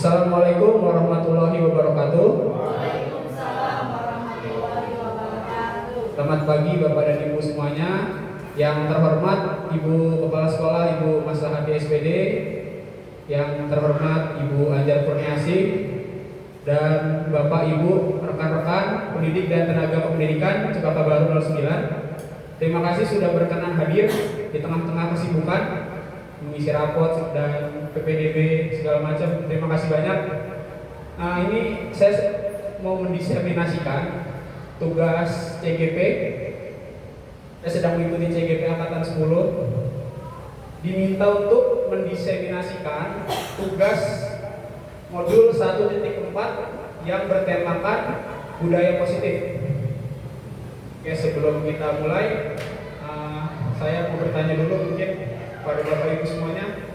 Assalamualaikum warahmatullahi wabarakatuh. Waalaikumsalam warahmatullahi wabarakatuh. Selamat pagi Bapak dan Ibu semuanya. Yang terhormat Ibu Kepala Sekolah Ibu Maslahati SPD, yang terhormat Ibu Anjar Kurniasi, dan Bapak Ibu rekan-rekan pendidik dan tenaga pendidikan Cekapa Baru 09. Terima kasih sudah berkenan hadir di tengah-tengah kesibukan mengisi rapot dan PPDB segala macam. Terima kasih banyak. Nah, ini saya mau mendiseminasikan tugas CGP. Saya sedang mengikuti CGP Angkatan 10. Diminta untuk mendiseminasikan tugas modul 1.4 yang bertemakan budaya positif. Oke, sebelum kita mulai, saya mau bertanya dulu mungkin pada Bapak Ibu semuanya,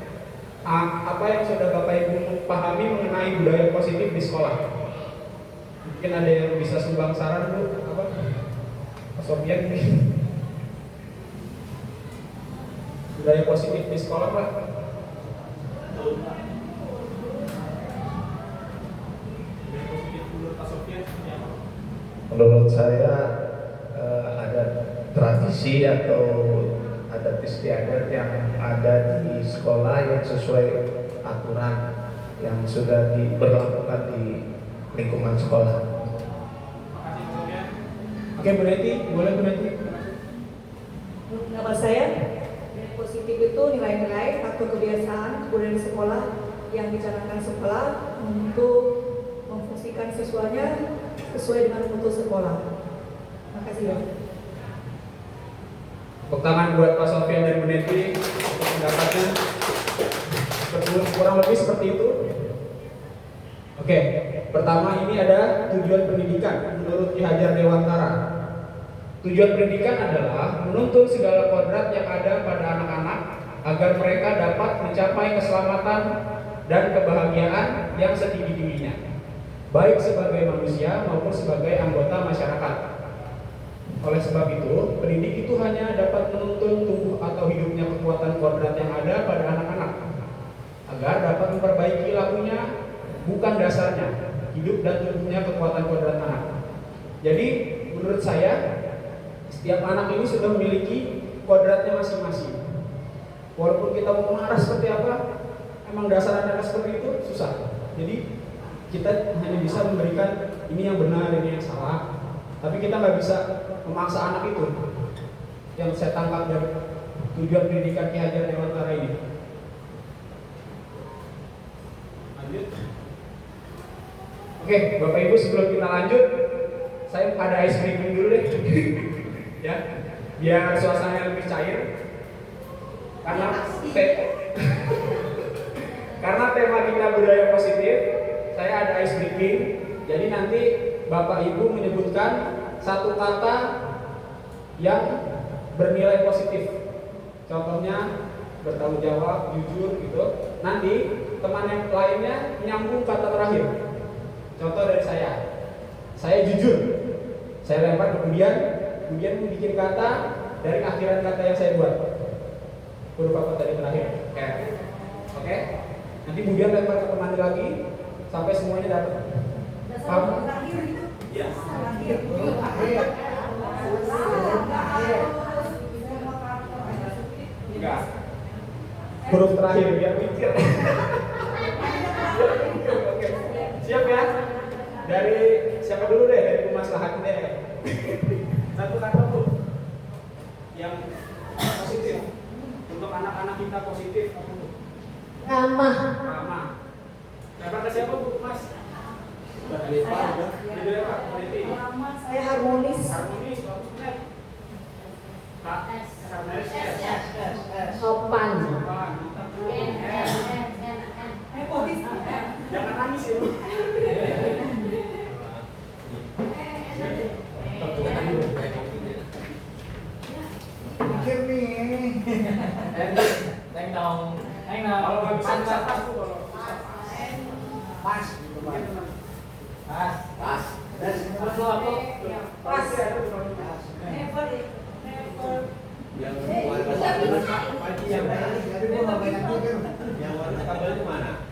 apa yang sudah Bapak Ibu pahami mengenai budaya positif di sekolah? Mungkin ada yang bisa sumbang saran Bu, apa? Pak Sofian nih. Budaya positif di sekolah Pak? Menurut saya ada tradisi atau adat istiadat yang ada di sekolah yang sesuai aturan yang sudah diberlakukan di lingkungan sekolah. Oke, Bu Neti, boleh Bu Neti? Nama saya, positif itu nilai-nilai atau kebiasaan kebudayaan di sekolah yang dicanangkan sekolah untuk memfungsikan siswanya sesuai dengan mutu sekolah. Terima kasih ya. Tepuk tangan buat Pak Sofian dan Bu Neti untuk pendapatnya. Kurang lebih seperti itu. Oke, pertama ini ada tujuan pendidikan menurut Ki Hajar Dewantara. Tujuan pendidikan adalah menuntun segala kodrat yang ada pada anak-anak agar mereka dapat mencapai keselamatan dan kebahagiaan yang setinggi-tingginya, baik sebagai manusia maupun sebagai anggota masyarakat. Oleh sebab itu, pendidik itu hanya dapat menuntun tumbuh atau hidupnya kekuatan kodrat yang ada pada anak-anak agar dapat memperbaiki lakunya, bukan dasarnya hidup dan tumbuhnya kekuatan kodrat anak. Jadi, menurut saya, setiap anak ini sudah memiliki kodratnya masing-masing. Walaupun kita mau mengarah seperti apa, emang dasar anak seperti itu susah. Jadi, kita hanya bisa memberikan ini yang benar, ini yang salah. Tapi kita nggak bisa memaksa anak itu. Yang saya tangkap dari tujuan pendidikan Ki Hajar Dewantara ini. Lanjut. Oke, Bapak Ibu, sebelum kita lanjut, saya ada ice breaking dulu deh. Ya, biar suasananya lebih cair. Karena tema kita budaya positif, saya ada ice breaking. Jadi nanti Bapak Ibu menyebutkan satu kata yang bernilai positif. Contohnya bertanggung jawab, jujur gitu. Nanti teman yang lainnya menyambung kata terakhir. Contoh dari saya jujur. Saya lempar kemudian membuat kata dari akhiran kata yang saya buat. Huruf apa tadi terakhir? Oke. Nanti kemudian lempar ke teman lagi sampai semuanya dapat. Paham? Ya. Enggak. Huruf terakhir biar mikir. Oke. Siap ya? Dari siapa dulu deh? Dari Maslahat deh. Satu kata Bu yang positif untuk anak-anak kita positif apa Bu? Ramah. Ramah. Dapat ke siapa Bu? Mas? Saya harmonis. Harmonis, bagus benar. Kak, harmonis. Sopan. Jangan nangis ya Bu. Mikir nih. Anh Đồng Kalau nggak bisa catat Bu, kalau bisa Pas gitu Pak. Pas Pas. Terus lu aku pas. Yang pagi yang Yang tapi gua nggak banyak mikir. Yang warna kabelnya mana?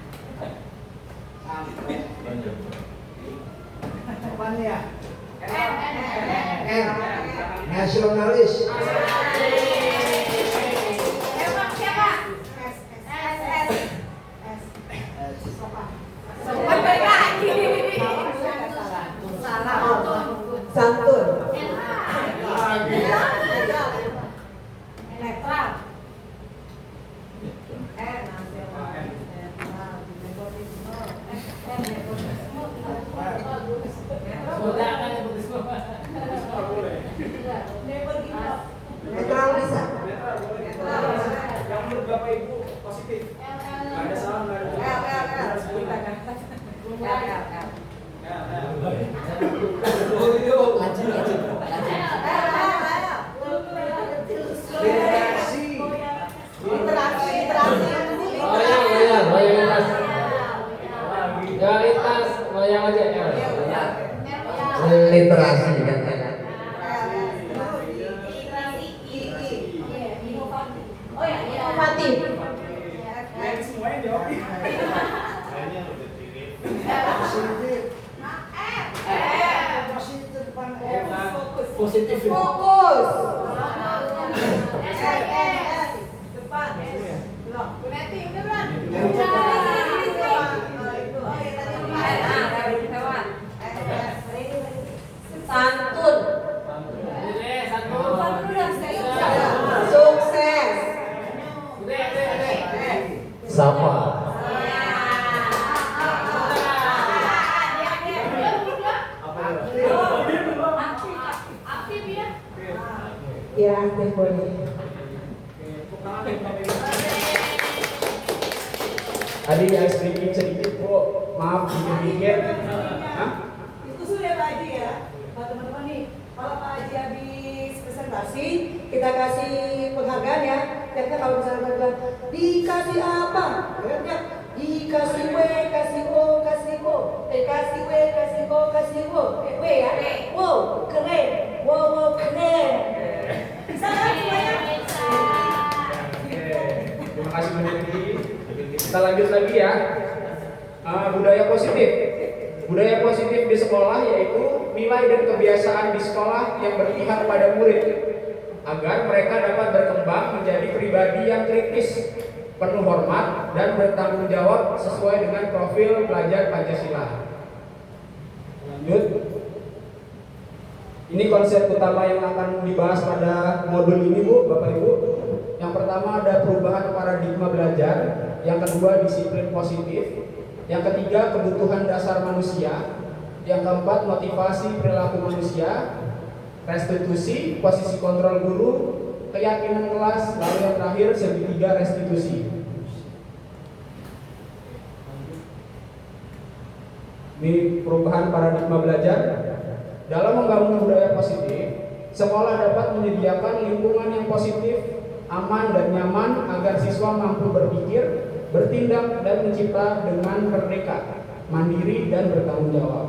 Apaan ya? N. Nasionalis. Santun. Sudah kan itu semua. Netral bisa. Yang menurut Bapak Ibu positif. Nggak ada salah, nggak ada. Literasi. Loyalitas. Loyalitas, loyal aja ya. Literasi kan. Inovatif. Semuanya jawab. Positif. Positif depan F. Positif. Fokus. Santun. Sukses. Sama. Ya, aktif boleh. Tadi ya sedikit Bu, maaf dikit-dikit. Hah? Itu sudah Pak Haji ya. Pak teman-teman nih, kalau Pak Haji habis presentasi, kita kasih penghargaan ya. Lihatnya kalau misalnya bilang, dikasih apa? Lihatnya, dikasih W, kasih O, kasih O. Kasih W, kasih O, kasih O. W ya? Wow, keren. Wow, keren. Bisa kan semuanya? Oke, terima kasih Bu Neti. Kita lanjut lagi ya. Budaya positif. Budaya positif di sekolah yaitu nilai dan kebiasaan di sekolah yang berpihak pada murid agar mereka dapat berkembang menjadi pribadi yang kritis, penuh hormat dan bertanggung jawab sesuai dengan profil pelajar Pancasila. Lanjut. Ini konsep utama yang akan dibahas pada modul ini Bu, Bapak Ibu. Yang pertama ada perubahan paradigma belajar, yang kedua disiplin positif, yang ketiga kebutuhan dasar manusia, yang keempat motivasi perilaku manusia, restitusi, posisi kontrol guru, keyakinan kelas, lalu yang terakhir segitiga restitusi. Ini perubahan paradigma belajar. Dalam membangun budaya positif, sekolah dapat menyediakan lingkungan yang positif, aman dan nyaman agar siswa mampu berpikir, bertindak dan mencipta dengan merdeka, mandiri dan bertanggung jawab.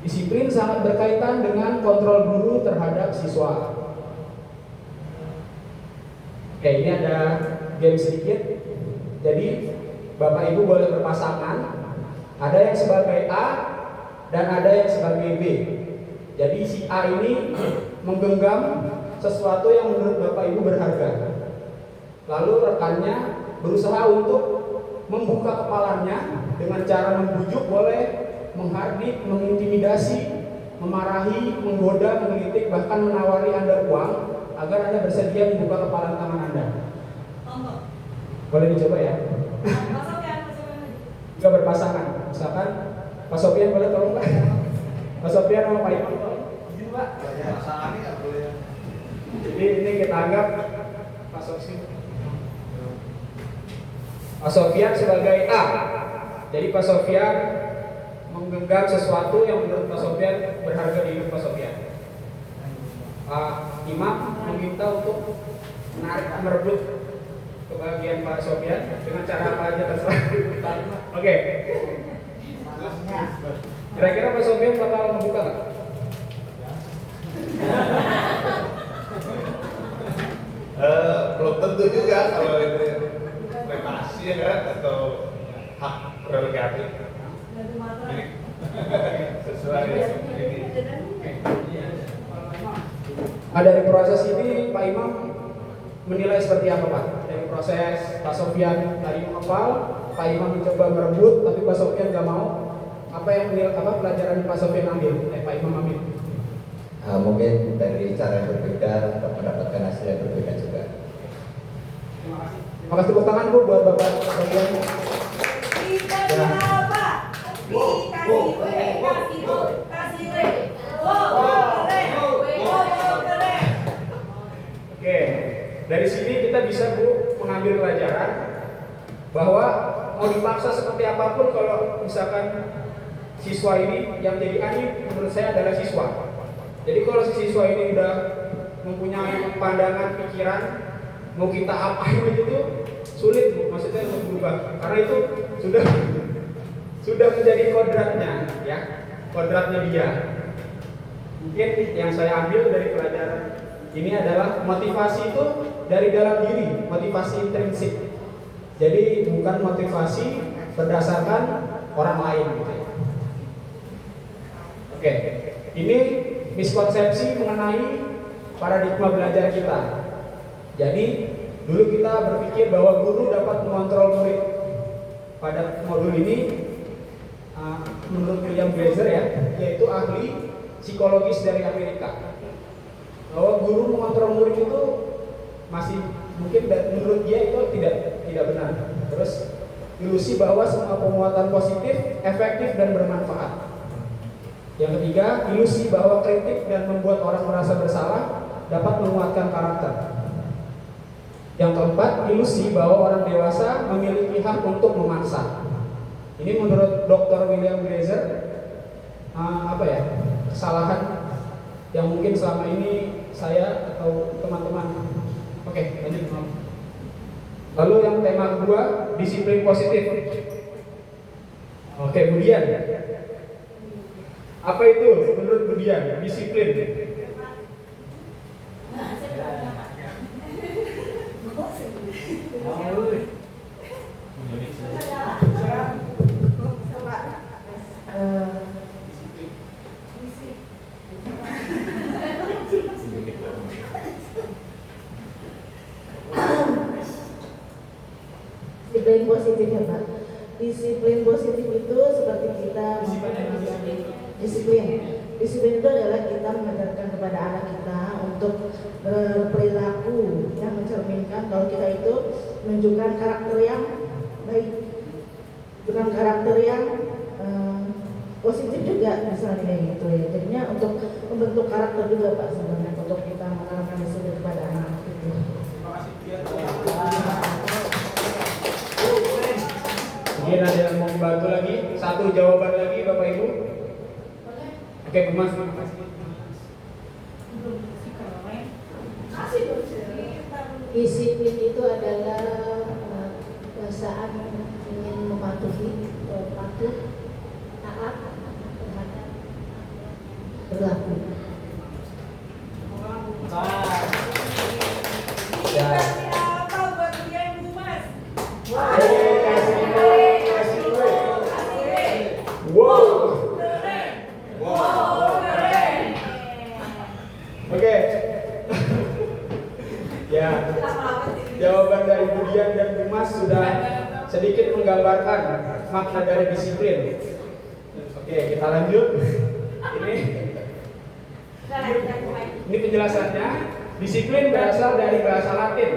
Disiplin sangat berkaitan dengan kontrol guru terhadap siswa. Oke, ini ada game sedikit. Jadi Bapak Ibu boleh berpasangan. Ada yang sebagai A dan ada yang sebagai B. Jadi si A ini menggenggam sesuatu yang menurut Bapak Ibu berharga. Lalu rekannya berusaha untuk membuka kepalanya dengan cara membujuk, boleh menghardik, mengintimidasi, memarahi, menggoda, menggelitik, bahkan menawari Anda uang agar Anda bersedia membuka kepala tangan Anda. Boleh dicoba ya. Juga berpasangan. Misalkan Pak Sofian boleh tolong Pak. Pak Sofian sama Pak Ibu tolong. Izin Pak. Pasangannya nggak boleh. Jadi ini kita anggap Pak Sofian. Pak Sofian sebagai A. Jadi Pak Sofian menggenggam sesuatu yang menurut Pak Sofian berharga di hidup Pak Sofian. Pak Imam meminta untuk menarik merebut kebahagiaan Pak Sofian dengan cara apa aja terserah. Oke. Kira-kira Pak Sofian bakal membuka nggak? Belum tentu juga kalau ini privasi ya kan, atau hak prerogatif. Ini sesuai ini. Dari proses ini Pak Imam menilai seperti apa Pak? Dari proses Pak Sofyan tadi menghafal, Pak Imam mencoba merebut, tapi Pak Sofyan nggak mau. Apa yang pelajaran Pak Sofyan ambil? Pak Imam ambil? Mungkin dari cara yang berbeda atau mendapatkan hasil yang berbeda juga. Terima kasih, tepuk tangan Bu buat Bapak Sofyan. Oke, dari sini kita bisa Bu mengambil pelajaran bahwa mau dipaksa seperti apapun, kalau misalkan siswa ini yang jadi anim menurut saya adalah siswa. Jadi kalau si siswa ini udah mempunyai pandangan pikiran mau kita apain begitu sulit Bu, maksudnya untuk berubah, karena itu sudah menjadi kodratnya, ya, kodratnya dia. Mungkin yang saya ambil dari pelajaran ini adalah motivasi itu dari dalam diri, motivasi intrinsik. Jadi bukan motivasi berdasarkan orang lain gitu ya. Oke, ini miskonsepsi mengenai paradigma belajar kita. Jadi dulu kita berpikir bahwa guru dapat mengontrol murid. Pada modul ini menurut William Glaser ya, yaitu ahli psikologis dari Amerika, bahwa guru mengontrol murid itu masih mungkin menurut dia itu tidak benar. Terus ilusi bahwa semua penguatan positif efektif dan bermanfaat. Yang ketiga, ilusi bahwa kritik dan membuat orang merasa bersalah dapat menguatkan karakter. Yang keempat, ilusi bahwa orang dewasa memiliki hak untuk memaksa. Ini menurut Dr. William Glaser kesalahan yang mungkin selama ini saya atau teman-teman. Oke, lanjut. Lalu yang tema kedua, disiplin positif. Oke, Budian. Apa itu menurut Budian disiplin? Disiplin positif ya Pak. Disiplin positif itu seperti kita disiplin itu adalah kita mengajarkan kepada anak kita untuk berperilaku yang mencerminkan kalau kita itu menunjukkan karakter yang baik, dengan karakter yang positif juga misalnya kayak gitu ya. Jadinya untuk membentuk karakter juga Pak sebenarnya untuk kita menanamkan disiplin kepada anak gitu. Mungkin ada yang mau membantu lagi? Satu jawaban lagi Bapak Ibu? Oke, Bu Mas. Disiplin itu adalah saat ingin mematuhi, patuh, taat terhadap berlaku. Ya. Oke. Ya. Jawaban dari Budian dan Dimas sudah sedikit menggambarkan makna dari disiplin. Oke, kita lanjut. Ini penjelasannya. Disiplin berasal dari bahasa Latin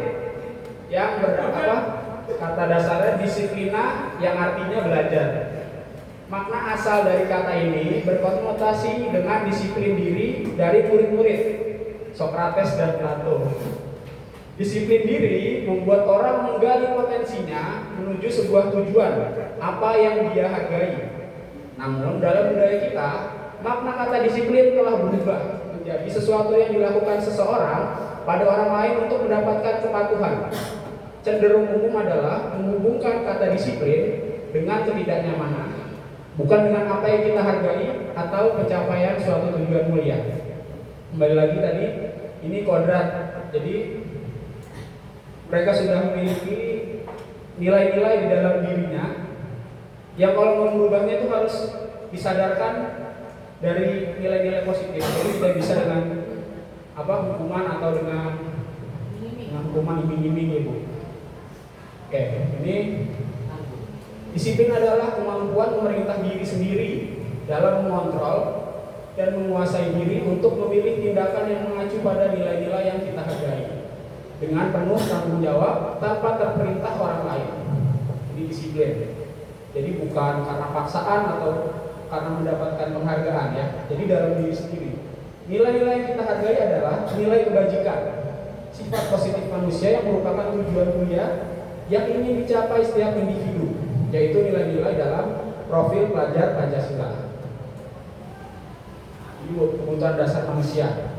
yang kata dasarnya disiplina yang artinya belajar. Makna asal dari kata ini berkonotasi dengan disiplin diri dari murid-murid Sokrates dan Plato. Disiplin diri membuat orang menggali potensinya menuju sebuah tujuan, apa yang dia hargai. Namun dalam budaya kita, makna kata disiplin telah berubah menjadi sesuatu yang dilakukan seseorang pada orang lain untuk mendapatkan kepatuhan. Cenderung umum adalah menghubungkan kata disiplin dengan ketidaknyamanan, bukan dengan apa yang kita hargai atau pencapaian suatu tujuan mulia. Kembali lagi tadi, ini kodrat. Jadi mereka sudah memiliki nilai-nilai di dalam dirinya yang kalau mau merubahnya itu harus disadarkan dari nilai-nilai positif. Jadi tidak bisa dengan hukuman atau dengan hukuman iming-iming ya Bu. Oke, ini disiplin adalah kemampuan memerintah diri sendiri dalam mengontrol dan menguasai diri untuk memilih tindakan yang mengacu pada nilai-nilai yang kita hargai dengan penuh tanggung jawab tanpa terperintah orang lain. Ini disiplin. Jadi bukan karena paksaan atau karena mendapatkan penghargaan ya. Jadi dalam diri sendiri. Nilai-nilai yang kita hargai adalah nilai kebajikan, sifat positif manusia yang merupakan tujuan mulia yang ingin dicapai setiap individu, yaitu nilai-nilai dalam profil pelajar Pancasila. Ini kebutuhan dasar manusia.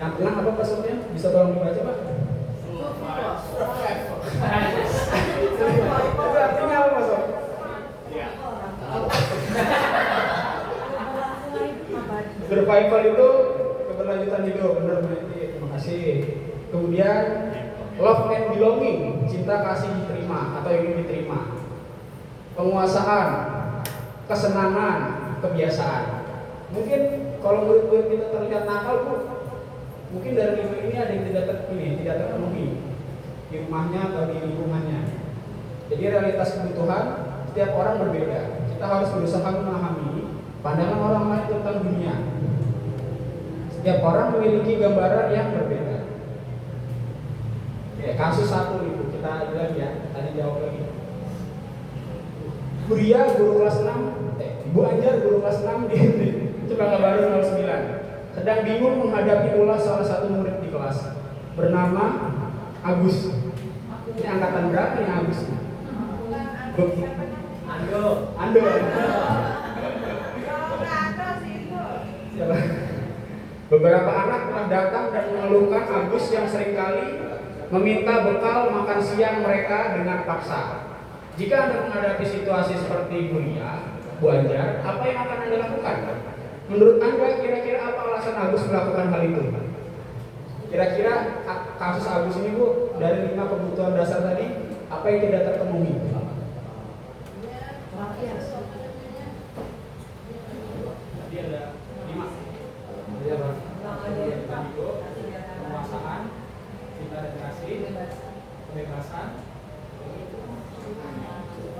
Yang tengah apa maksudnya? Bisa tolong dibaca Pak? Itu artinya apa Mas? Survival itu keberlanjutan hidup, benar berarti. Terima kasih. Kemudian love and belonging, cinta kasih diterima atau ingin diterima. Penguasaan, kesenangan, kebiasaan. Mungkin kalau murid-murid kita terlihat nakal Bu, mungkin dari lima ini ada yang tidak terpenuhi di rumahnya atau di lingkungannya. Jadi realitas kebutuhan setiap orang berbeda. Kita harus berusaha memahami pandangan orang lain tentang dunia. Setiap orang memiliki gambaran yang berbeda. Oke, kasus satu Ibu, kita bilang ya, tadi jawab lagi. Buria guru kelas 6, Ibu Anjar guru kelas 6 di Cempaka Baru 09 sedang bingung menghadapi ulas salah satu murid di kelas bernama Agus. Ini angkatan berapa nih Agus? Ando. Siapa? Beberapa anak telah datang dan mengeluhkan Agus yang seringkali meminta bekal makan siang mereka dengan paksa. Jika Anda menghadapi situasi seperti Bu Anjar, apa yang akan Anda lakukan? Menurut Anda kira-kira apa alasan Agus melakukan hal itu? Kira-kira kasus Agus ini Bu, dari 5 kebutuhan dasar tadi, apa yang tidak terpenuhi? Tadi ada 5. Ada apa? Penguasaan, cinta dan kasih, kebebasan.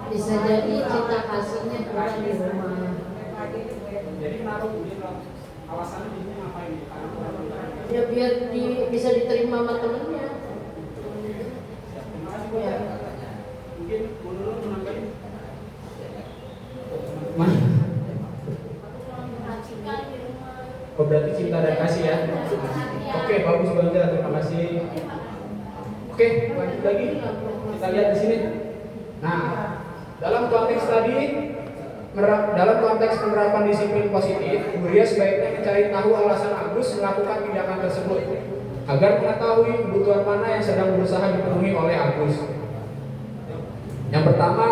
Bisa jadi cinta kasihnya kurang di rumah. Jadi menaruh alasannya ini ngapain? Ya biar bisa diterima sama temennya. Terima kasih Bu. Mungkin Bu Nurul menambahin. Oh berarti cinta dan kasih ya. Oke, bagus banget, terima kasih. Oke, lanjut lagi. Kita lihat di sini. Nah, dalam konteks penerapan disiplin positif, Buria sebaiknya mencari tahu alasan Agus melakukan tindakan tersebut agar mengetahui kebutuhan mana yang sedang berusaha dipenuhi oleh Agus. Yang pertama,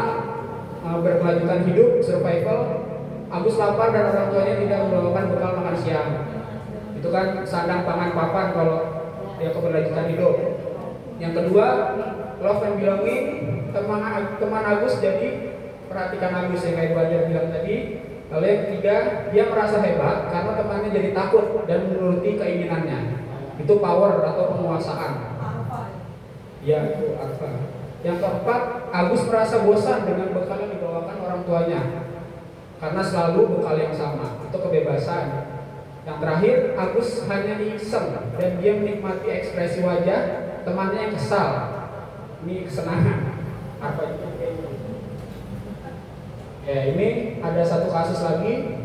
berkelanjutan hidup, survival. Agus lapar dan orang tuanya tidak membawakan bekal makan siang. Itu kan sandang pangan papan kalau dia keberlanjutan hidup. Yang kedua, love and belonging. Teman Agus jadi perhatikan Agus yang kayak Bu Anjar bilang tadi. Lalu yang ketiga, dia merasa hebat karena temannya jadi takut dan menuruti keinginannya. Itu power atau penguasaan. Ya, itu alpha. Yang keempat, Agus merasa bosan dengan bekal yang dibawakan orang tuanya karena selalu bekal yang sama. Itu kebebasan. Yang terakhir, Agus hanya iseng dan dia menikmati ekspresi wajah temannya yang kesal. Ini kesenangan. Apa itu? Ya, ini ada satu kasus lagi.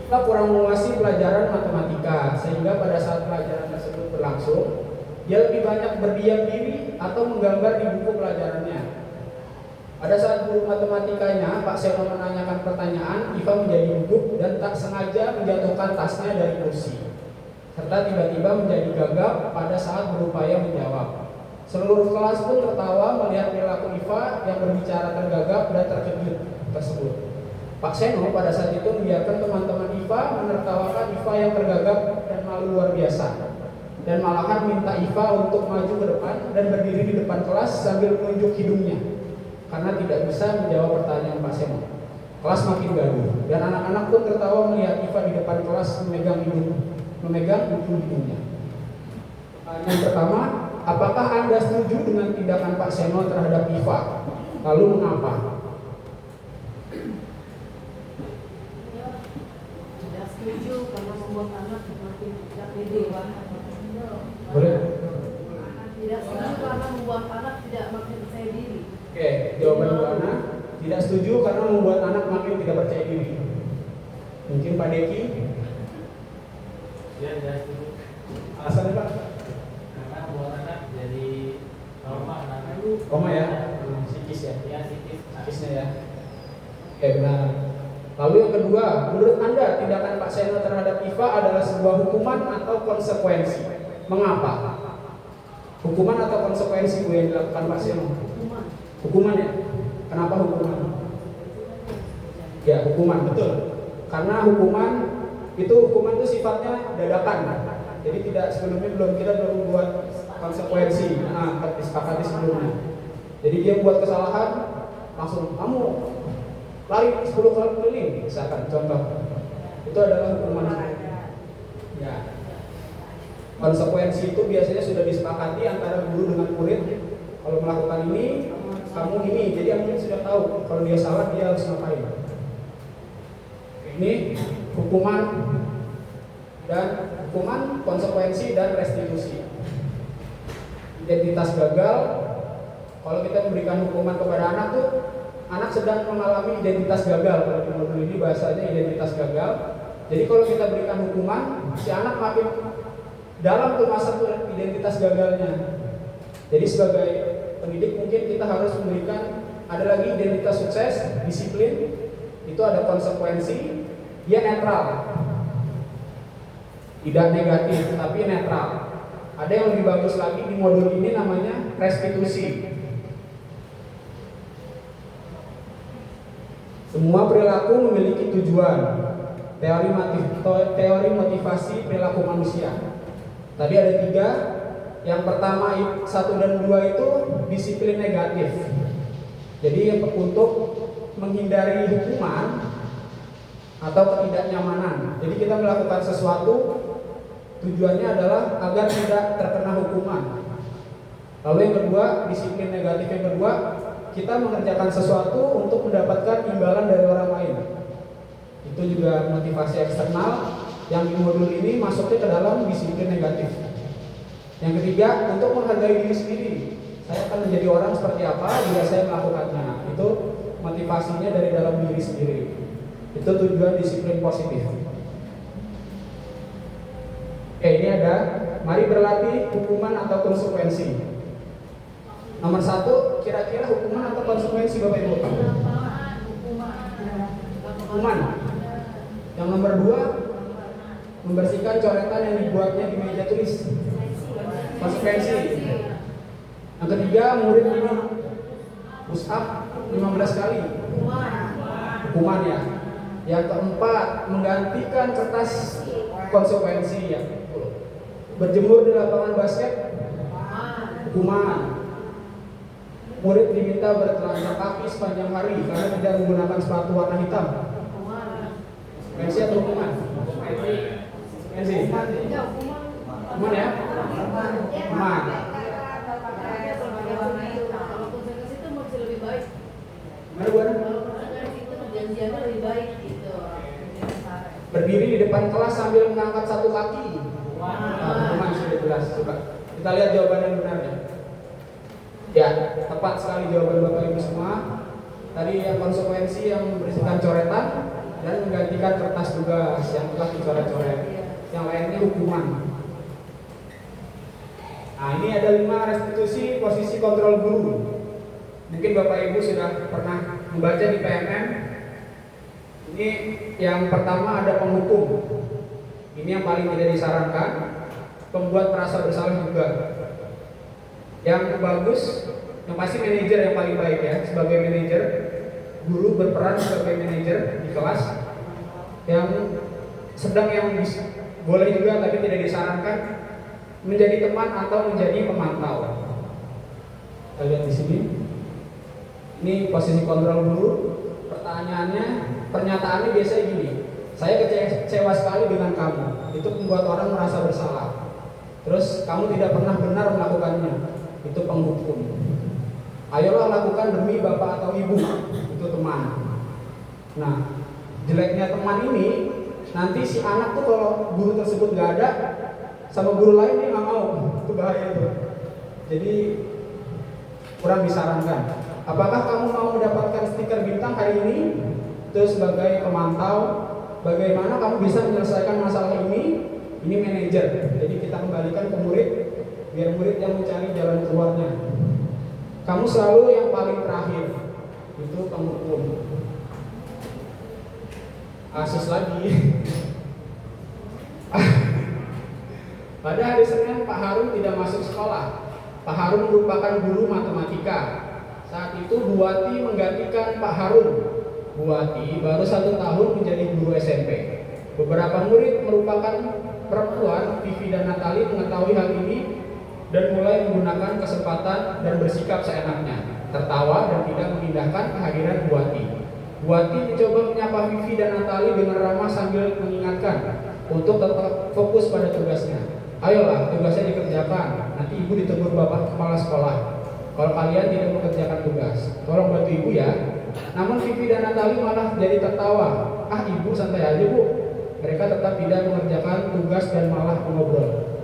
Kita kurang menguasai pelajaran matematika sehingga pada saat pelajaran tersebut berlangsung, dia lebih banyak berdiam diri atau menggambar di buku pelajarannya. Pada saat guru matematikanya, Pak Seno menanyakan pertanyaan, Iva menjadi gugup dan tak sengaja menjatuhkan tasnya dari kursi, serta tiba-tiba menjadi gagap pada saat berupaya menjawab. Seluruh kelas pun tertawa melihat perilaku Iva yang berbicara tergagap dan terkejut tersebut. Pak Seno pada saat itu membiarkan teman-teman Iva menertawakan Iva yang tergagap dan malu luar biasa, dan malahan minta Iva untuk maju ke depan dan berdiri di depan kelas sambil menunjuk hidungnya. karena tidak bisa menjawab pertanyaan Pak Seno. Kelas makin gaduh dan anak-anak pun tertawa melihat Iva di depan kelas memegang ibu-ibunya. Yang pertama, apakah Anda setuju dengan tindakan Pak Seno terhadap Iva? Lalu mengapa? Tidak setuju karena membuat anak makin tidak pede. Boleh? Tidak setuju karena membuat anak tidak makin percaya diri. Oke, jawaban Bu Ana, tidak setuju karena membuat anak makin tidak percaya diri. Mungkin Pak Deki? Ya, tidak setuju. Alasannya Pak? Karena buat anak jadi trauma anak Koma ya? Psikis ya? Ya, psikis. Psikisnya ya? Oke, benar. Lalu yang kedua, menurut Anda tindakan Pak Seno terhadap Iva adalah sebuah hukuman atau konsekuensi? Mengapa? Hukuman atau konsekuensi Bu yang dilakukan Pak Seno? Hukuman ya? Kenapa hukuman? Ya, hukuman, betul. Karena hukuman itu sifatnya dadakan. Jadi kita belum buat konsekuensi. Nah, disepakati sebelumnya. Jadi dia buat kesalahan, langsung kamu lari 10 kali keliling, misalkan contoh. Itu adalah hukuman. Ya. Konsekuensi itu biasanya sudah disepakati antara guru dengan murid. Kalau melakukan ini, kamu ini. Jadi murid sudah tahu kalau dia salah dia harus ngapain. Ini hukuman, konsekuensi dan restitusi. Identitas gagal. Kalau kita memberikan hukuman kepada anak tuh, anak sedang mengalami identitas gagal. Kalau di modul ini bahasanya identitas gagal. Jadi kalau kita berikan hukuman, si anak makin dalam tuh masa tuh identitas gagalnya. Jadi sebagai pendidik mungkin kita harus memberikan, ada lagi identitas sukses, disiplin, itu ada konsekuensi, dia netral, tidak negatif tapi netral. Ada yang lebih bagus lagi di modul ini namanya restitusi. Semua perilaku memiliki tujuan. Teori motivasi perilaku manusia. Tadi ada 3. Yang pertama 1 dan 2 itu disiplin negatif. Jadi untuk menghindari hukuman atau ketidaknyamanan. Jadi kita melakukan sesuatu tujuannya adalah agar tidak terkena hukuman. Lalu yang kedua, disiplin negatif yang kedua, kita mengerjakan sesuatu untuk mendapatkan imbalan dari orang lain. Itu juga motivasi eksternal yang di modul ini masuknya ke dalam disiplin negatif. Yang ketiga, untuk menghargai diri sendiri. Saya akan menjadi orang seperti apa jika saya melakukannya. Itu motivasinya dari dalam diri sendiri. Itu tujuan disiplin positif. Oke, ini ada, mari berlatih hukuman atau konsekuensi. Nomor 1, kira-kira hukuman atau konsekuensi Bapak Ibu? Hukuman. Yang nomor 2, membersihkan coretan yang dibuatnya di meja tulis. Konsekuensi. Yang ketiga, murid ini push up 15 kali. Hukuman ya. Yang keempat, menggantikan kertas konsekuensi ya. Berjemur di lapangan basket. Hukuman. Murid diminta bertelanjang kaki sepanjang hari karena tidak menggunakan sepatu warna hitam. Konsekuensi atau hukuman? Konsekuensi. Hukuman ya? Hukuman. Kalau konsekuensi itu masih lebih baik. Mana Bu Ana? Kalau konsekuensi itu perjanjiannya lebih baik gitu. Berdiri di depan kelas sambil mengangkat satu kaki. Hukuman sudah jelas. Coba kita lihat jawaban yang benarnya. Ya, tepat sekali jawaban Bapak Ibu semua. Tadi yang konsekuensi yang membersihkan coretan dan menggantikan kertas tugas yang telah dicoret-coret. Yang lainnya hukuman. Nah, ini ada 5 restitusi posisi kontrol guru. Mungkin Bapak Ibu sudah pernah membaca di PMM. Ini yang pertama ada penghukum. Ini yang paling tidak disarankan. Pembuat merasa bersalah juga. Yang bagus, yang pasti manajer yang paling baik ya. Sebagai manajer, guru berperan sebagai manajer di kelas. Yang sedang yang boleh juga tapi tidak disarankan menjadi teman atau menjadi pemantau. Kita lihat di sini. Ini posisi kontrol guru. Pernyataannya biasanya gini, saya kecewa sekali dengan kamu. Itu membuat orang merasa bersalah. Terus kamu tidak pernah benar melakukannya. Itu penghukum. Ayolah lakukan demi bapak atau ibu. Itu teman. Nah, jeleknya teman ini, nanti si anak tuh kalau guru tersebut gak ada, sama guru lain dia nggak mau. Itu bahaya tuh. Jadi kurang disarankan. Apakah kamu mau mendapatkan stiker bintang hari ini? Itu sebagai pemantau bagaimana kamu bisa menyelesaikan masalah ini. Ini manajer. Jadi kita kembalikan ke murid, biar murid yang mencari jalan keluarnya. Kamu selalu yang paling terakhir. Itu penghukum. Kasus lagi. Pada hari Senin Pak Harun tidak masuk sekolah. Pak Harun merupakan guru matematika. Saat itu Bu Wati menggantikan Pak Harun. Bu Wati baru 1 tahun menjadi guru SMP. Beberapa murid merupakan perempuan, Vivi dan Natali mengetahui hal ini dan mulai menggunakan kesempatan dan bersikap seenaknya, tertawa dan tidak mengindahkan kehadiran Bu Wati. Bu Wati mencoba menyapa Vivi dan Natali dengan ramah sambil mengingatkan untuk tetap fokus pada tugasnya. Ayolah, tugasnya dikerjakan. Nanti ibu ditegur bapak kepala sekolah kalau kalian tidak mengerjakan tugas. Tolong bantu ibu ya. Namun Vivi dan Natali malah jadi tertawa. Ah, ibu santai aja bu. Mereka tetap tidak mengerjakan tugas dan malah mengobrol.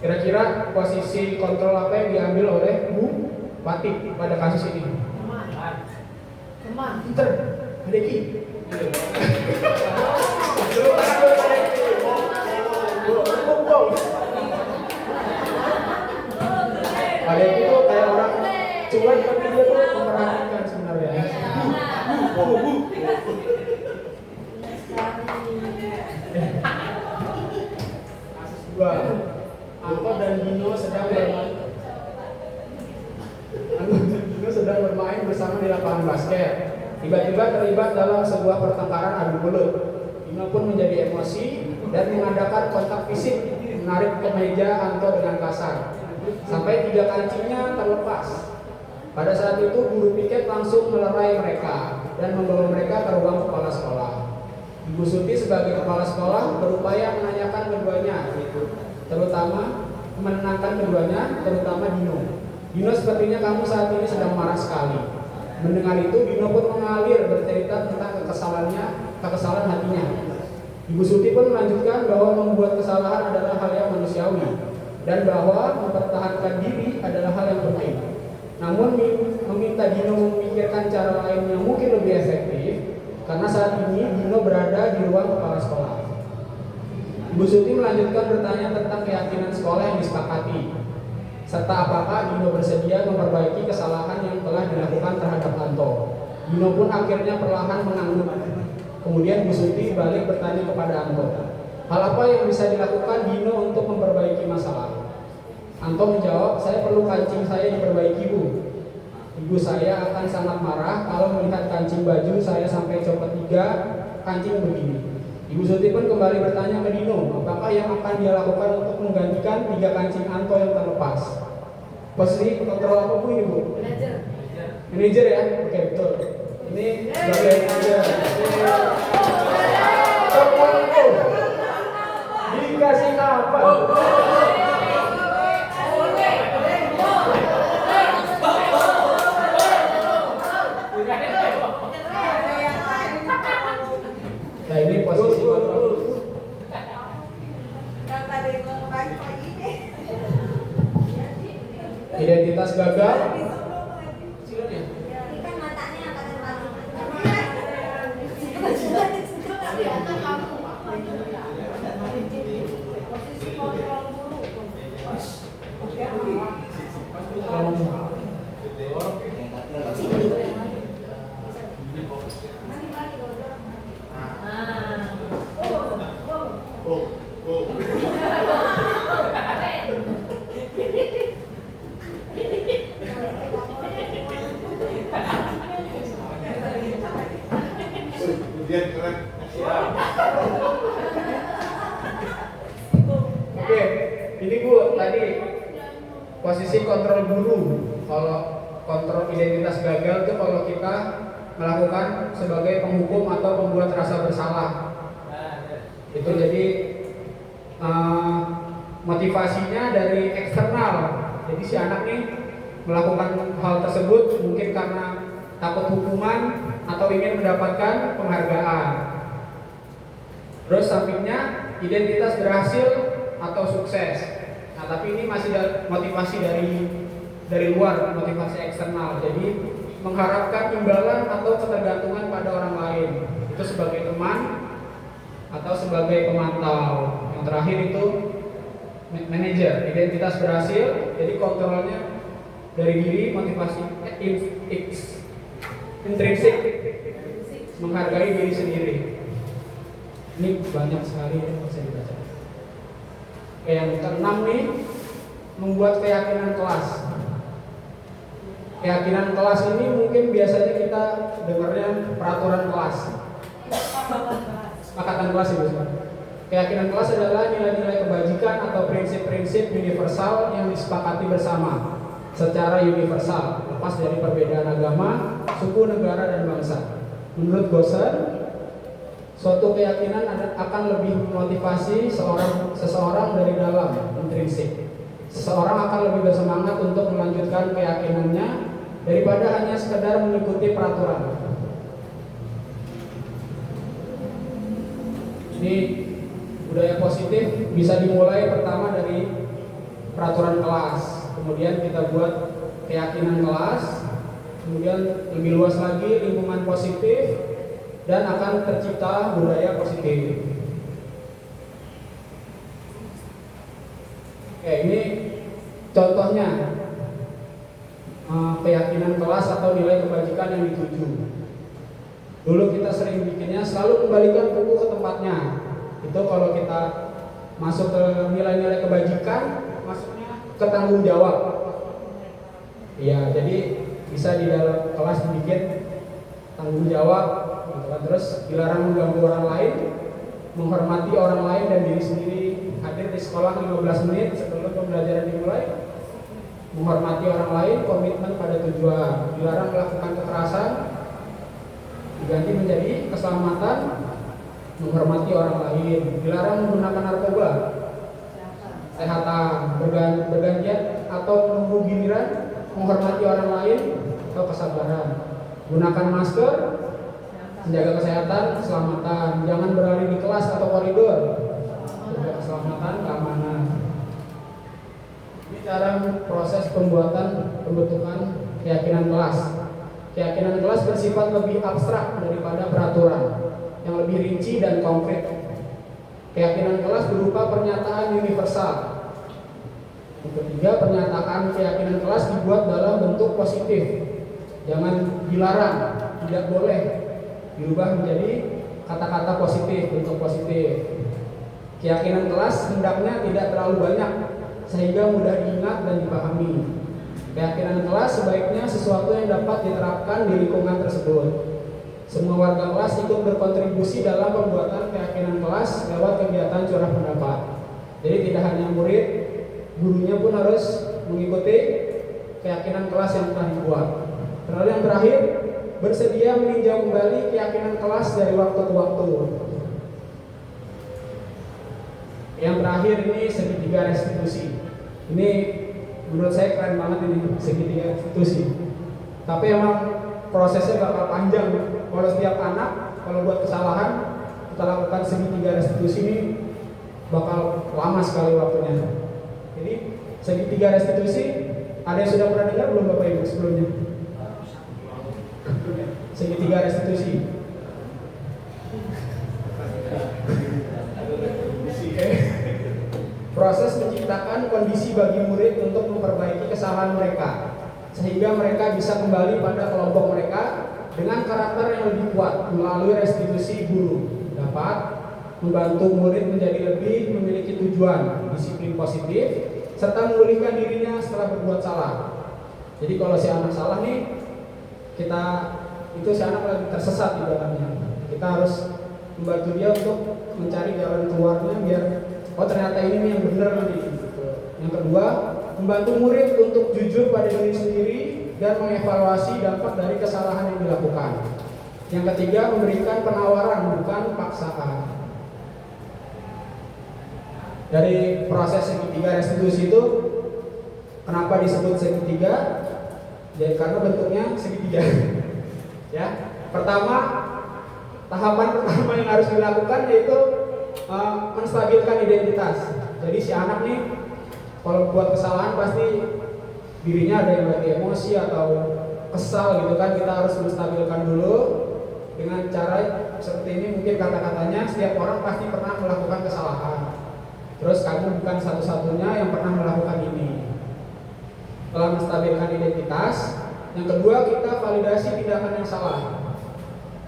Kira-kira posisi kontrol apa yang diambil oleh Bu Wati pada kasus ini? Teman. Pinter, Adeki. Adeki itu kayak orang cuek tapi dia tuh memperhatikan sebenarnya. Kasus 2. Angkot dan Gino sedang bermain bersama di lapangan basket. Tiba-tiba terlibat dalam sebuah pertengkaran adu mulut. Gino pun menjadi emosi dan mengadakan kontak fisik, menarik ke meja Anto dengan kasar sampai 3 kancingnya terlepas. Pada saat itu guru piket langsung melerai mereka dan membawa mereka ke ruang kepala sekolah. Ibu Suti sebagai kepala sekolah berupaya menanyakan keduanya, terutama menenangkan keduanya, terutama Dino. Dino, sepertinya kamu saat ini sedang marah sekali. Mendengar itu, Dino pun mengalir bercerita tentang kekesalan hatinya. Ibu Suti pun melanjutkan bahwa membuat kesalahan adalah hal yang manusiawi dan bahwa mempertahankan diri adalah hal yang penting. Namun meminta Dino memikirkan cara lain yang mungkin lebih efektif karena saat ini Dino berada di ruang kepala sekolah. Ibu Suti melanjutkan bertanya tentang keyakinan sekolah yang disepakati, serta apakah Dino bersedia memperbaiki kesalahan yang telah dilakukan terhadap Anto. Dino pun akhirnya perlahan mengangguk. Kemudian Bu Suti balik bertanya kepada Anto, hal apa yang bisa dilakukan Dino untuk memperbaiki masalah? Anto menjawab, saya perlu kancing saya diperbaiki Bu. Ibu saya akan sangat marah kalau melihat kancing baju saya sampai copot 3 kancing begini. Ibu Suti pun kembali bertanya ke Dino, apakah yang akan dia lakukan untuk menggantikan 3 kancing Anto yang terlepas? Posisi kontrol apa Bu ini Bu? Manajer ya? Oke, betul. Ini sebagai manajer. Dikasih apa? Nah, ini posisi kontrol. Identitas gagal. Oke, ini Bu tadi posisi kontrol guru. Kalau kontrol identitas gagal itu kalau kita melakukan sebagai penghukum atau pembuat rasa bersalah. Itu jadi motivasinya dari eksternal. Jadi si anak nih melakukan hal tersebut mungkin karena takut hukuman atau ingin mendapatkan penghargaan. Terus sampingnya identitas berhasil atau sukses. Nah, tapi ini masih motivasi dari luar, motivasi eksternal. Jadi mengharapkan imbalan atau ketergantungan pada orang lain. Itu sebagai teman atau sebagai pemantau. Yang terakhir itu manajer, identitas berhasil. Jadi kontrolnya dari diri, motivasi intrinsik, menghargai diri sendiri. Ini banyak sekali yang bisa dibaca. Yang keenam nih, membuat keyakinan kelas. Keyakinan kelas ini mungkin biasanya kita dengarnya peraturan kelas, kesepakatan kelas itu. Keyakinan kelas adalah nilai-nilai kebajikan atau prinsip-prinsip universal yang disepakati bersama secara universal, lepas dari perbedaan agama, suku, negara, dan bangsa. Menurut Gosser, suatu keyakinan akan lebih memotivasi seseorang dari dalam, intrinsik. Seseorang akan lebih bersemangat untuk melanjutkan keyakinannya daripada hanya sekedar mengikuti peraturan. Ini budaya positif bisa dimulai pertama dari peraturan kelas. Kemudian kita buat keyakinan kelas, kemudian lebih luas lagi lingkungan positif, dan akan tercipta budaya positif. Oke, ini contohnya keyakinan kelas atau nilai kebajikan yang dituju. Dulu kita sering bikinnya selalu kembalikan buku ke tempatnya. Itu kalau kita masuk ke nilai-nilai kebajikan, masuknya ke tanggung jawab. Iya, jadi bisa di dalam kelas dibikin tanggung jawab, gitu kan. Terus dilarang mengganggu orang lain, menghormati orang lain dan diri sendiri, hadir di sekolah 15 menit sebelum pembelajaran dimulai, menghormati orang lain, komitmen pada tujuan, dilarang melakukan kekerasan, diganti menjadi keselamatan, menghormati orang lain, dilarang menggunakan narkoba, kesehatan, bergantian atau menunggu giliran, menghormati orang lain atau kesabaran, gunakan masker, menjaga kesehatan, keselamatan, jangan berlari di kelas atau koridor, menjaga keselamatan, keamanan. Ini cara proses pembentukan keyakinan kelas. Keyakinan kelas bersifat lebih abstrak daripada peraturan, yang lebih rinci dan konkret. Keyakinan kelas berupa pernyataan universal. Yang ketiga, pernyataan keyakinan kelas dibuat dalam bentuk positif. Jangan dilarang, tidak boleh, dirubah menjadi kata-kata positif, bentuk positif. Keyakinan kelas hendaknya tidak terlalu banyak sehingga mudah diingat dan dipahami. Keyakinan kelas sebaiknya sesuatu yang dapat diterapkan di lingkungan tersebut. Semua warga kelas ikut berkontribusi dalam pembuatan keyakinan kelas lewat kegiatan curah pendapat. Jadi tidak hanya murid, gurunya pun harus mengikuti keyakinan kelas yang telah dibuat. Lalu yang terakhir, bersedia meninjau kembali keyakinan kelas dari waktu ke waktu. Yang terakhir ini segitiga restitusi. Ini menurut saya keren banget ini segitiga restitusi. Tapi emang prosesnya bakal panjang. Kalau setiap anak kalau buat kesalahan kita lakukan segitiga restitusi ini bakal lama sekali waktunya. Jadi segitiga restitusi ada yang sudah pernah dengar belum Bapak Ibu sebelumnya? Segitiga restitusi. Proses menciptakan kondisi bagi murid untuk memperbaiki kesalahan mereka sehingga mereka bisa kembali pada kelompok mereka dengan karakter yang lebih kuat. Melalui restitusi, guru dapat membantu murid menjadi lebih memiliki tujuan, disiplin positif, serta memulihkan dirinya setelah berbuat salah. Jadi kalau si anak salah nih, si anak lagi tersesat di dalamnya. Kita harus membantu dia untuk mencari jalan keluarnya biar ternyata ini yang benar nih. Yang kedua, membantu murid untuk jujur pada diri sendiri dan mengevaluasi dampak dari kesalahan yang dilakukan. Yang ketiga, memberikan penawaran bukan paksaan. Dari proses segitiga restitusi itu, kenapa disebut segitiga? Ya karena bentuknya segitiga. Ya, pertama, tahapan pertama yang harus dilakukan yaitu menstabilkan identitas. Jadi si anak nih, kalau buat kesalahan pasti dirinya ada yang lagi emosi atau kesal gitu kan, kita harus menstabilkan dulu dengan cara seperti ini. Mungkin kata-katanya, setiap orang pasti pernah melakukan kesalahan. Terus kamu bukan satu-satunya yang pernah melakukan ini. Setelah menstabilkan identitas, yang kedua kita validasi tindakan yang salah.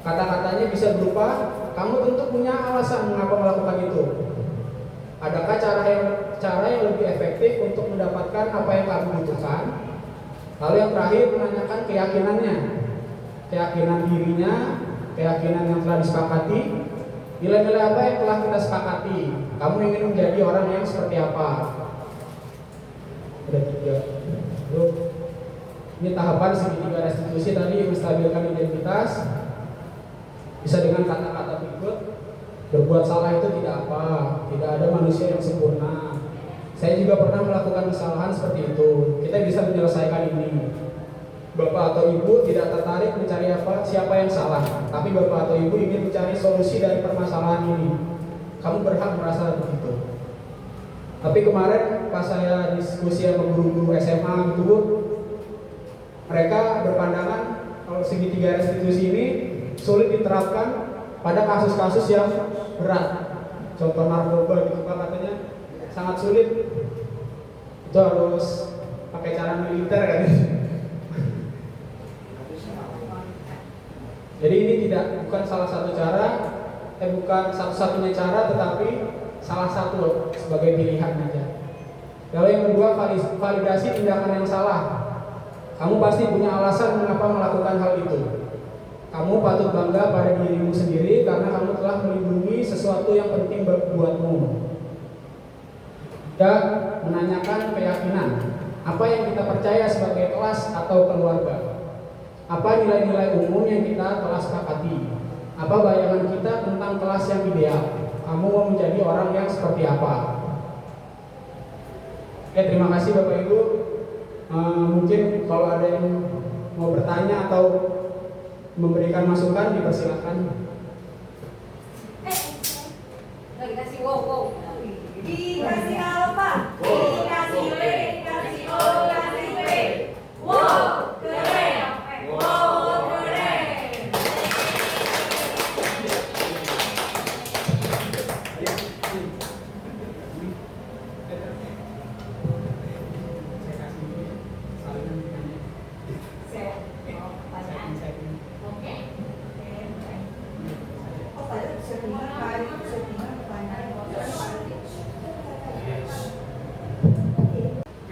Kata-katanya bisa berupa, kamu tentu punya alasan mengapa melakukan itu. Adakah cara yang lebih efektif untuk mendapatkan apa yang kamu butuhkan? Lalu yang terakhir menanyakan keyakinannya, keyakinan dirinya, keyakinan yang telah disepakati, nilai-nilai apa yang telah kita sepakati. Kamu ingin menjadi orang yang seperti apa? Ada 3. Ini tahapan segitiga restitusi tadi, menstabilkan identitas. Bisa dengan kata-kata berikut, berbuat salah itu tidak apa, tidak ada manusia yang sempurna. Saya juga pernah melakukan kesalahan seperti itu. Kita bisa menyelesaikan ini. Bapak atau ibu tidak tertarik mencari siapa yang salah, tapi bapak atau ibu ingin mencari solusi dari permasalahan ini. Kamu berhak merasa begitu. Tapi kemarin pas saya diskusi sama guru-guru SMA gitu, mereka berpandangan kalau segitiga restitusi ini sulit diterapkan pada kasus-kasus yang berat. Contoh narkoba gitu Pak, katanya sangat sulit. Itu harus pakai cara militer kan. Jadi ini bukan salah satu cara, bukan satu-satunya cara, tetapi salah satu sebagai pilihan aja. Lalu yang kedua, validasi tindakan yang salah. Kamu pasti punya alasan mengapa melakukan hal itu. Kamu patut bangga pada dirimu sendiri karena kamu telah melindungi sesuatu yang penting buatmu. Dan menanyakan keyakinan, apa yang kita percaya sebagai kelas atau keluarga. Apa nilai-nilai umum yang kita telah sepakati? Apa bayangan kita tentang kelas yang ideal? Kamu mau menjadi orang yang seperti apa? Oke, terima kasih Bapak Ibu. Mungkin kalau ada yang mau bertanya atau memberikan masukan, dipersilakan. Dikasih wow. Dikasih apa? Dikasih W, dikasih O, dikasih W. Wow, keren. Wow, keren.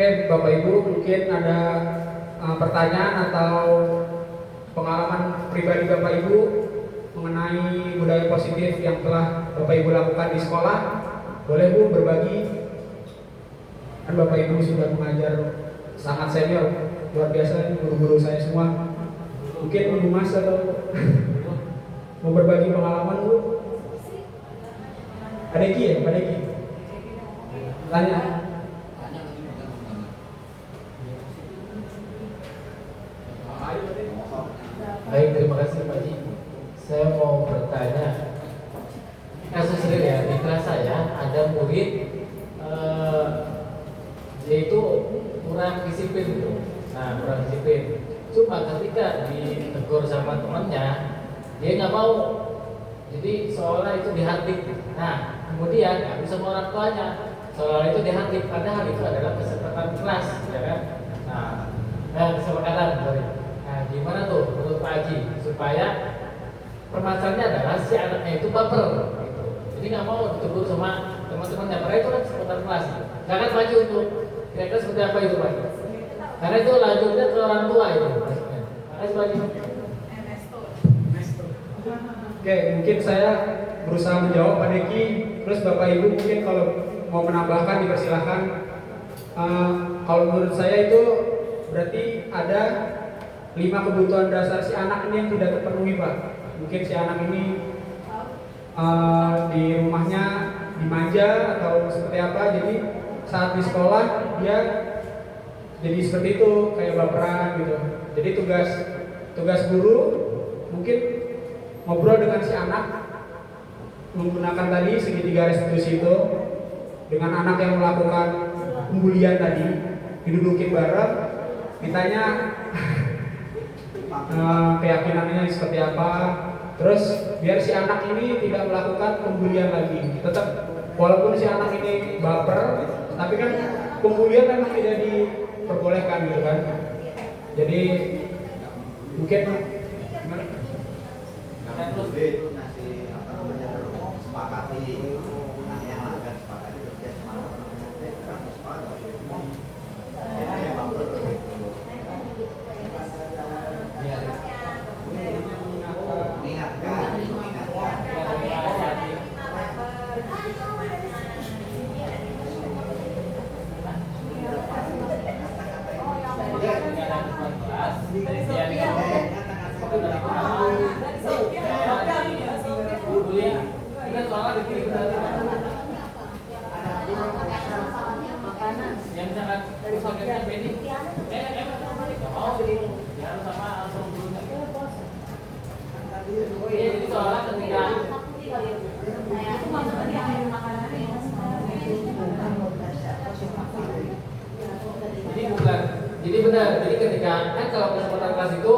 Oke, Bapak Ibu, mungkin ada pertanyaan atau pengalaman pribadi Bapak Ibu mengenai budaya positif yang telah Bapak Ibu lakukan di sekolah. Boleh Bu berbagi? Kan Bapak Ibu sudah mengajar sangat senior, luar biasa guru-guru saya semua. Mungkin Bu Mas atau mau berbagi pengalaman Bu? Ada Eki ya? Ada Eki? Tanya. Baik, terima kasih Pak Ji. Saya mau bertanya, kasus real ya, di kelas saya ada murid yaitu kurang disiplin gitu. Nah, kurang disiplin. Cuma ketika ditegur sama temannya, dia nggak mau. Jadi seolah itu dihardik. Nah, kemudian nggak bisa sama orang tuanya. Seolah itu dihardik, padahal itu adalah kesepakatan kelas, ya kan? Kesepakatan, sorry. Nah, gimana tuh menurut Pak Haji supaya permasalahannya adalah si anaknya itu baper gitu. Jadi nggak mau ditegur sama teman-temannya, karena itu kan seputar kelas. Jangan maju untuk kira-kira seperti apa itu Pak? Karena itu lanjutnya ke orang tua itu. Makasih Pak Haji. Oke, mungkin saya berusaha menjawab Pak Deki. Terus Bapak Ibu mungkin kalau mau menambahkan dipersilahkan. Kalau menurut saya itu berarti ada 5 kebutuhan dasar si anak ini yang tidak terpenuhi, Pak. Mungkin si anak ini di rumahnya dimanja atau seperti apa, jadi saat di sekolah dia jadi seperti itu, kayak baperan gitu. Jadi tugas guru mungkin ngobrol dengan si anak, menggunakan tadi segitiga restitusi itu, dengan anak yang melakukan pembulian tadi, didudukin bareng, ditanya keyakinannya seperti apa, terus biar si anak ini tidak melakukan pembulian lagi. Tetap walaupun si anak ini baper, tapi kan pembulian memang tidak diperbolehkan gitu kan. Jadi mungkin ngasih apa namanya sepakati, nah yang akan sepakati kerja sama yang sangat rusaknya Benny mau harus sama langsung dulu. Iya, jadi soalnya ketika jadi benar, jadi ketika kan kalau kesempatan kelas itu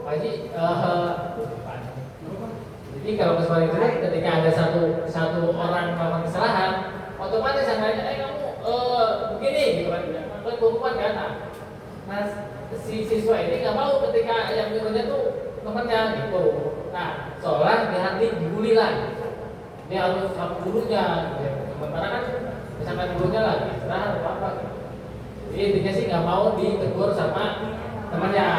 Pak Haji, jadi kalau kesempatan itu ketika ada satu orang melakukan kesalahan, otomatis yang lainnya kamu begini gitu kan, hukuman kan. Nah, si siswa ini nggak mau ketika yang nyuruhnya tuh temannya gitu. Nah, seolah dibully lah. Dia harus sama gurunya, gitu. Sementara kan misalkan gurunya lagi istirahat atau apa. Jadi intinya sih nggak mau ditegur sama temannya.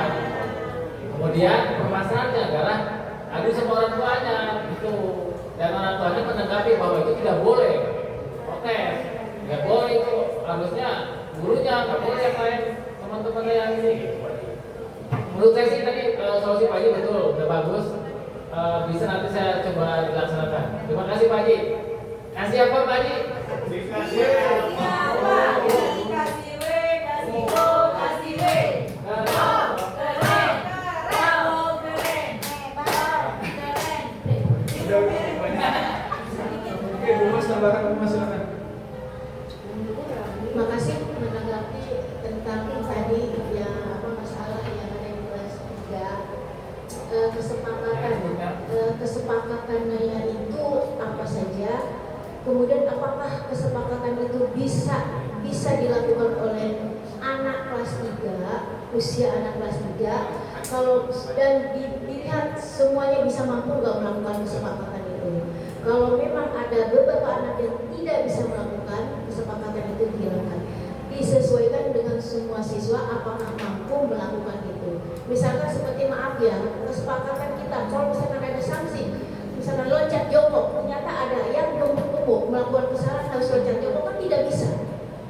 Kemudian permasalahannya adalah adu sama orang tuanya gitu. Dan orang tuanya menanggapi bahwa itu tidak boleh. Oke, nggak boleh itu, harusnya gurunya, nggak boleh yang lain teman-temannya yang ini. Menurut saya sih tadi solusi Pak Haji betul, udah bagus. Bisa nanti saya coba dilaksanakan. Terima kasih Pak Haji. Kasih apa Pak Haji? Dikasih Oke, Bu Mas, tambahkan Bu Mas, silakan. Terima kasih menanggapi tentang tadi yang masalah yang ada di kelas 3, kesepakatannya itu apa saja, kemudian apakah kesepakatan itu bisa dilakukan oleh anak kelas 3, usia anak kelas 3, kalau dan dilihat semuanya bisa mampu nggak melakukan kesepakatan itu. Kalau memang ada beberapa anak yang tidak bisa melakukan kesepakatan itu, dihilangkan, disesuaikan dengan semua siswa apakah mampu melakukan itu. Misalkan seperti maaf ya, kesepakatan kita kalau misalkan ada sanksi, misalkan loncat jongkok, ternyata ada yang gemuk melakukan kesalahan harus loncat jongkok, kan tidak bisa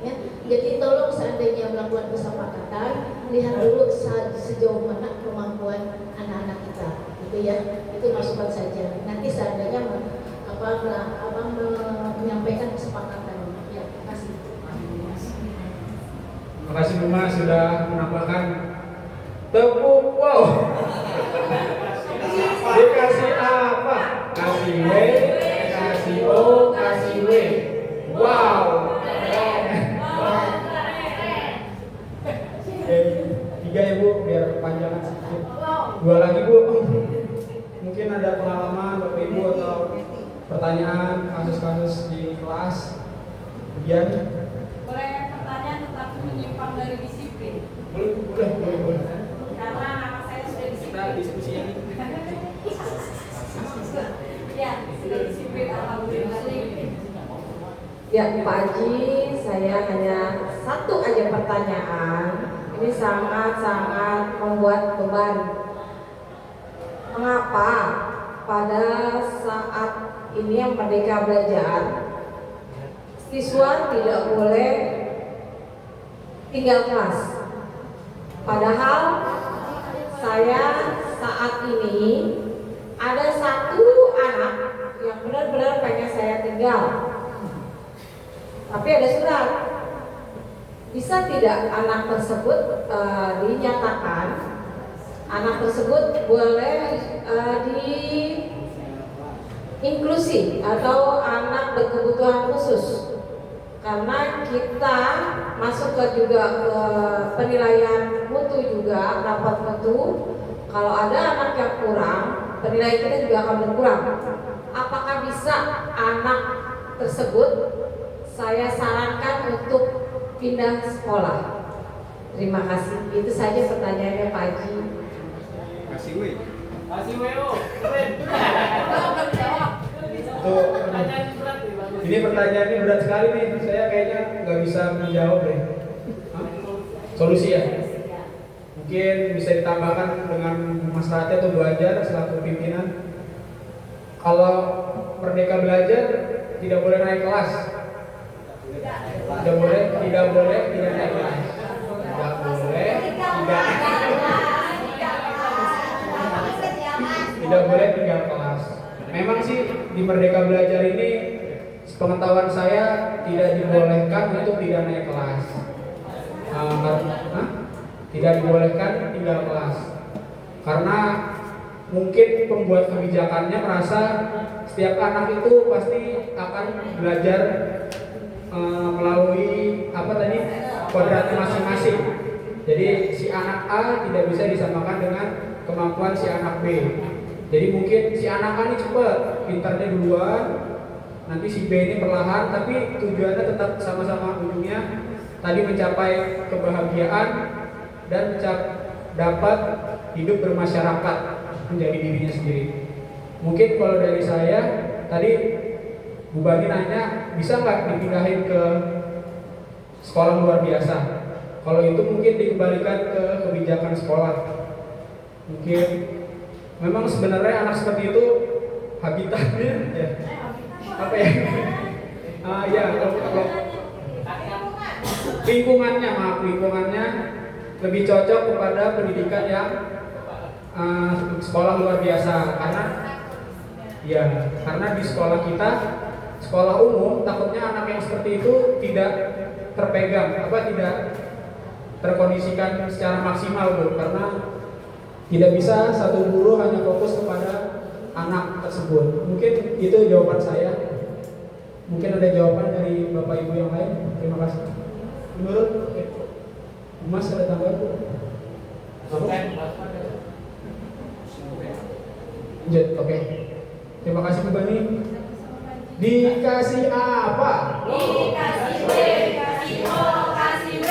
ya. Jadi tolong seandainya melakukan kesepakatan, lihat dulu sejauh mana kemampuan anak-anak kita gitu ya. Itu masukan saja. Nanti seandainya menyampaikan kesepakatan ya. Terima kasih. Terima kasih Bu Mas sudah menambahkan tepuk wow. Dikasih apa? Kasih W, kasih O, kasih W. Wow. Tiga ya Bu, biar panjangan sedikit. 2 lagi Bu. Mungkin ada pengalaman Bapak Ibu atau pertanyaan kasus-kasus di kelas. Kemudian Boleh pertanyaan tetapi menyimpang dari disiplin. boleh. Karena nama saya sudah disiplin. Kita diskusinya nih. Ya, sudah disiplin alhamdulillah. Ya Pak Haji, saya hanya satu aja pertanyaan. Ini sangat-sangat membuat beban. Mengapa pada saat ini yang Merdeka Belajar, siswa tidak boleh tinggal kelas? Padahal saya saat ini ada satu anak yang benar-benar pengen saya tinggal. Tapi ada surat. Bisa tidak anak tersebut dinyatakan anak tersebut boleh di inklusi atau anak berkebutuhan khusus? Karena kita masuk ke penilaian mutu juga, rapat mutu. Kalau ada anak yang kurang, penilaian kita juga akan berkurang. Apakah bisa anak tersebut saya sarankan untuk pindah sekolah? Terima kasih. Itu saja pertanyaannya Pak Haji. Kasih weh. Kasih WO. Keren. Ini pertanyaannya berat sekali nih. Saya kayaknya nggak bisa menjawab deh. Hah? Solusi ya? Mungkin bisa ditambahkan dengan Mas Rati atau Bu Anjar selaku pimpinan. Kalau Merdeka Belajar tidak boleh naik kelas. Tidak boleh tidak naik kelas. Tidak boleh tinggal kelas. Memang sih di Merdeka Belajar ini pengetahuan saya tidak dibolehkan untuk tidak naik kelas. Tidak dibolehkan tinggal kelas. Karena mungkin pembuat kebijakannya merasa setiap anak itu pasti akan belajar melalui kodratnya masing-masing. Jadi si anak A tidak bisa disamakan dengan kemampuan si anak B. Jadi mungkin si anak A ini cepat, pintarnya duluan, nanti si B ini perlahan, tapi tujuannya tetap sama-sama, ujungnya tadi mencapai kebahagiaan dan dapat hidup bermasyarakat menjadi dirinya sendiri. Mungkin kalau dari saya tadi Bu Bani nanya bisa nggak dipindahin ke sekolah luar biasa? Kalau itu mungkin dikembalikan ke kebijakan sekolah. Mungkin memang sebenarnya anak seperti itu habitatnya ya, apa ya? Lingkungannya lebih cocok kepada pendidikan yang sekolah luar biasa, karena di sekolah kita, sekolah umum, takutnya anak yang seperti itu tidak terpegang, tidak terkondisikan secara maksimal, Bu, karena tidak bisa satu guru hanya fokus kepada anak tersebut. Mungkin itu jawaban saya. Mungkin ada jawaban dari Bapak Ibu yang lain. Terima kasih. Menurut Mas ada tambahan? Lanjut, oke. Terima kasih Bu Bani. Dikasih apa? Dikasih W, kasih O, kasih W.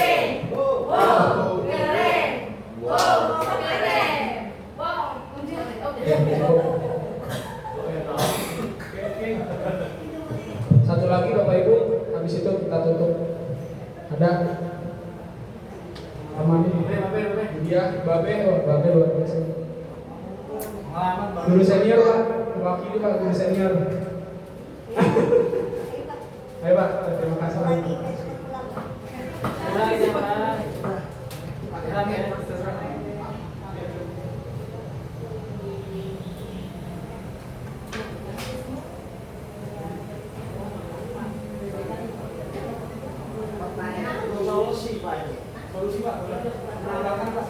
Wow, keren. Wow, keren. Wow, Satu lagi Bapak Ibu, habis itu kita tutup. Ada Amani, dia Babe luar biasa. Guru senior Pak, wakili Pak, guru senior. Ayo Pak, terima kasih. Solusi Pak, menambahkan Pak.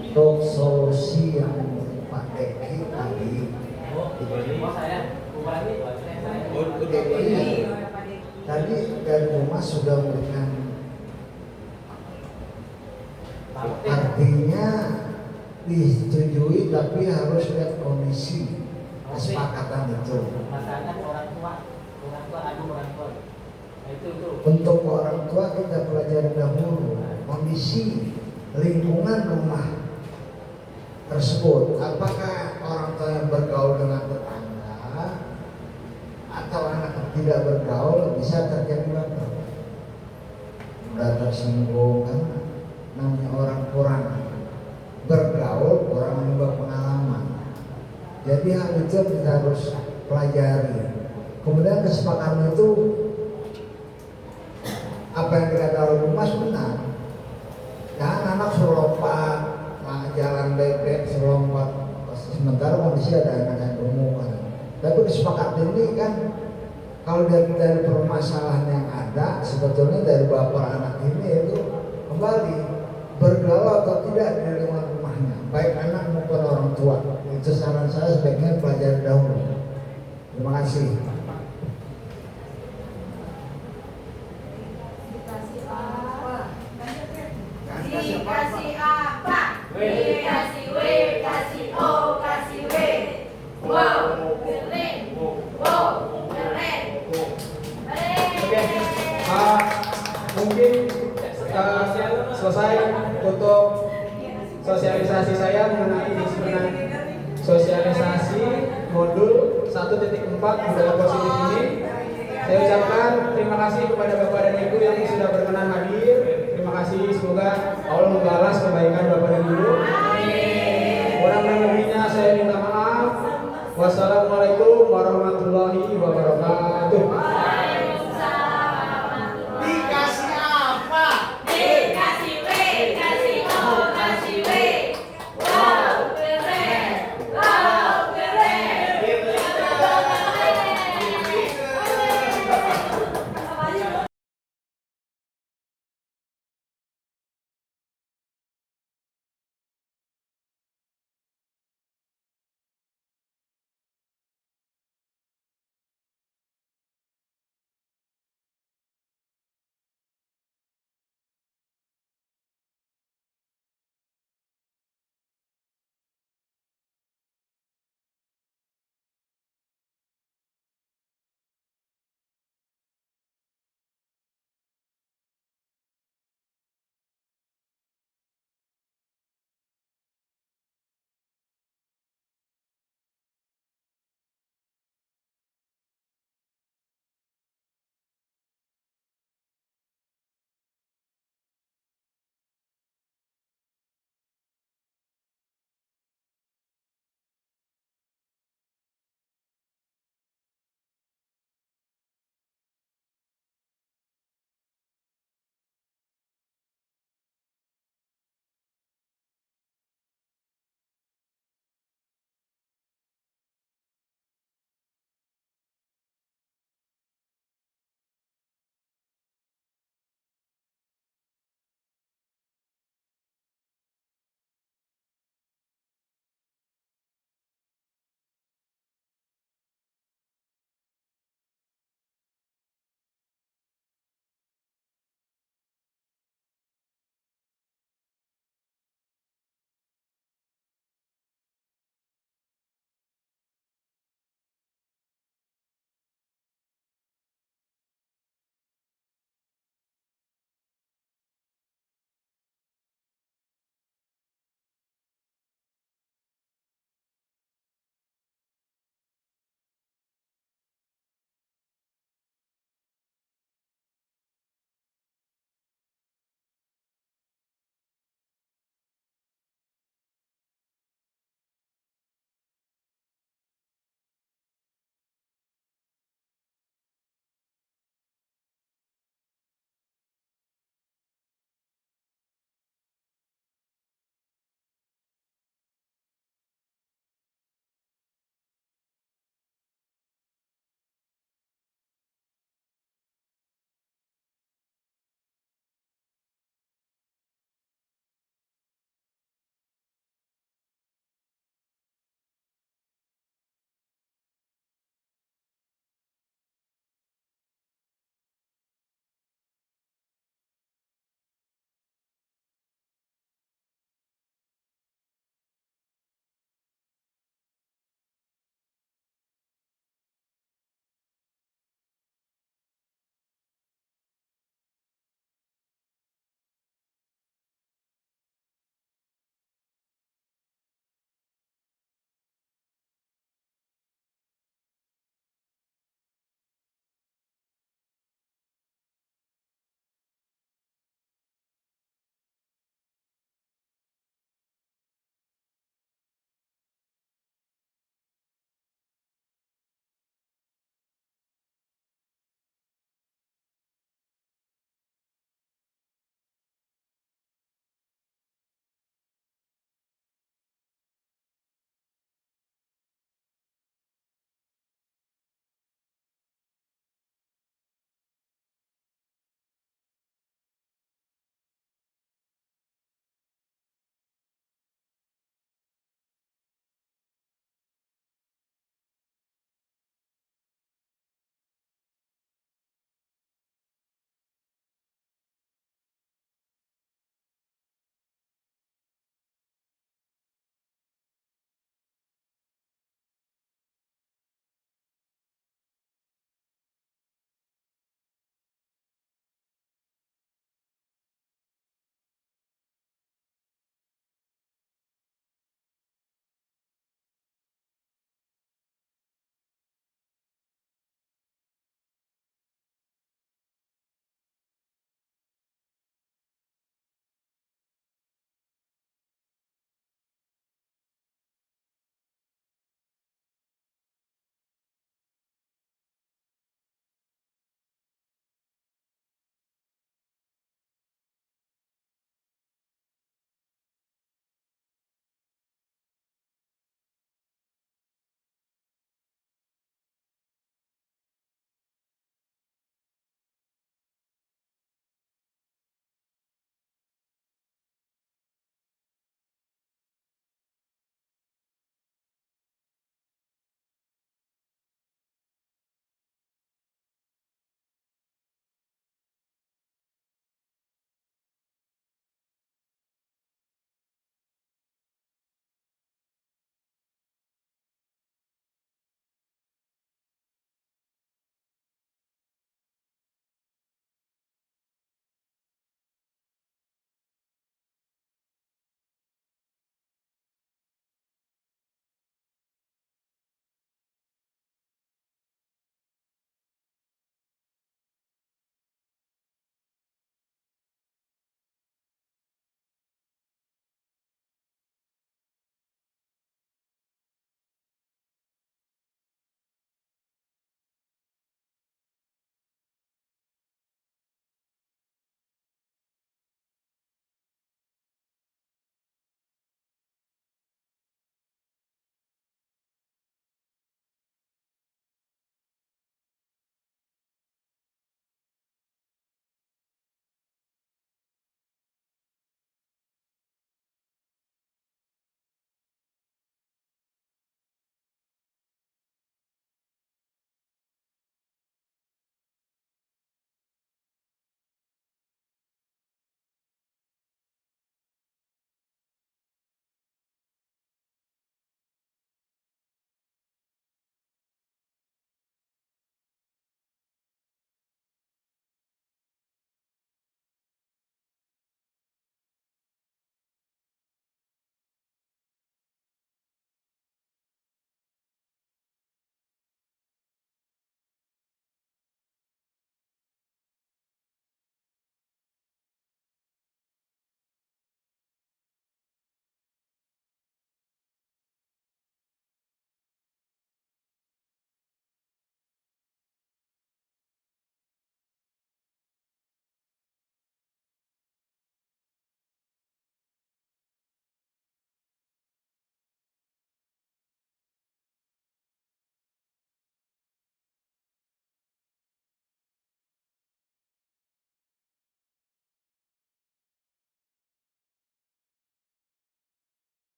Untuk solusi yang Pak Deki tadi, tadi dari rumah sudah memberikan, artinya disetujui tapi harus lihat kondisi kesepakatan itu. Untuk orang tua kita pelajari dahulu kondisi lingkungan rumah tersebut, apakah orang tua yang bergaul dengan tetangga atau anak yang tidak bergaul bisa terjadi baper, mudah tersinggung, kan namanya orang kurang bergaul, kurang menimba pengalaman. Jadi hal itu kita harus pelajari. Kemudian kesepakatan itu apa yang dikatakan jelas benar. Jangan anak suruh lompat, jalan bebek suruh lompat. Sementara kondisi ada anak yang gemuk kan. Tapi kesepakatan ini kan kalau dari permasalahan yang ada sebetulnya dari bapak anak ini itu kembali bergaul atau tidak di lingkungan rumahnya, baik anak maupun orang tua. Itu saran saya sebaiknya pelajari dahulu. Terima kasih. Dikasih apa? Dikasih W, kasih O, kasih W. Wow, keren. Wow, keren. Oke, mungkin selesai untuk sosialisasi saya mengenai disiplinan sosialisasi modul 1.4 budaya positif ini. Saya ucapkan terima kasih kepada Bapak dan Ibu yang sudah berkenan hadir. Terima kasih, semoga Allah membalas kebaikan Bapak dan Ibu. Kurang dan lebihnya saya minta maaf. Wassalamualaikum warahmatullahi wabarakatuh.